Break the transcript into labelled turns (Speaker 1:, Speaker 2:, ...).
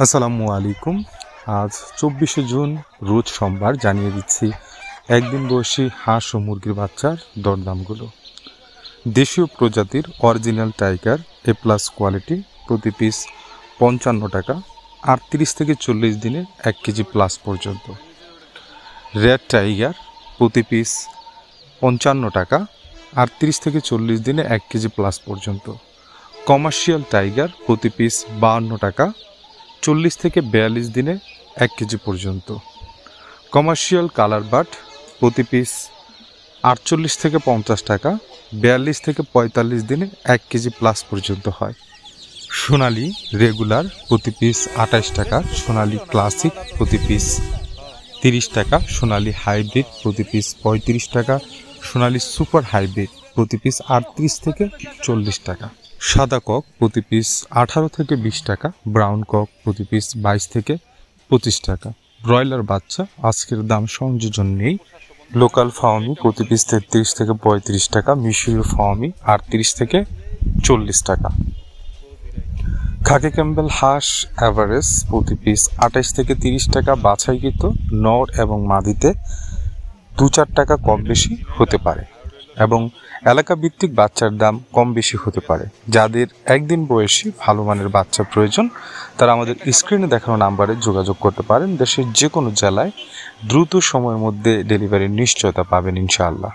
Speaker 1: আসসালামু আলাইকুম। আজ 24শে জুন রোজ সোমবার। জানিয়ে দিচ্ছি একদিন বয়সী হাঁস ও মুরগির বাচ্চার দরদামগুলো। দেশীয় প্রজাতির অরিজিনাল টাইগার A+ কোয়ালিটি প্রতি পিস 55 টাকা, 38 থেকে 40 দিনের 1 কেজি প্লাস পর্যন্ত। রেড টাইগার প্রতি পিস 55 টাকা, 38 থেকে 40 দিনে 1 কেজি প্লাস পর্যন্ত। কমার্শিয়াল টাইগার প্রতি পিস 52 টাকা, 40 থেকে 42 দিনে 1 কেজি পর্যন্ত। কমার্শিয়াল কালার বাট প্রতি পিস 48 থেকে 50 টাকা, 42 থেকে 45 দিনে 1 কেজি প্লাস পর্যন্ত হয়। সোনালি রেগুলার প্রতি পিস 28 টাকা, সোনালি ক্লাসিক প্রতি পিস 30 টাকা, সোনালি হাইব্রিড প্রতি পিস 35 টাকা, সোনালি সুপার হাইব্রিড প্রতি পিস 38 থেকে 40 টাকা। সাদা কক প্রতি পিস 18 থেকে 20 টাকা, ব্রাউন কক প্রতি পিস 22 থেকে 25 টাকা। ব্রয়লার বাচ্চা আজকের দাম সংযোজন নেই। লোকাল ফার্মি প্রতি পিস 33 থেকে 35 টাকা, মিশরীয় ফার্মি 38 থেকে 40 টাকা। খাকি ক্যাম্বেল হাঁস এভারেজ প্রতি পিস 28 থেকে 30 টাকা। বাছাইকৃত নর এবং মাদিতে 2-4 টাকা কম বেশি হতে পারে এবং এলাকা ভিত্তিক বাচ্চার দাম কম বেশি হতে পারে। যাদের একদিন বয়সী ভালো মানের বাচ্চা প্রয়োজন তারা আমাদের স্ক্রিনে দেখানো নাম্বারে যোগাযোগ করতে পারেন। দেশের যে কোনো জেলায় দ্রুত সময়ের মধ্যে ডেলিভারির নিশ্চয়তা পাবেন ইনশাআল্লাহ।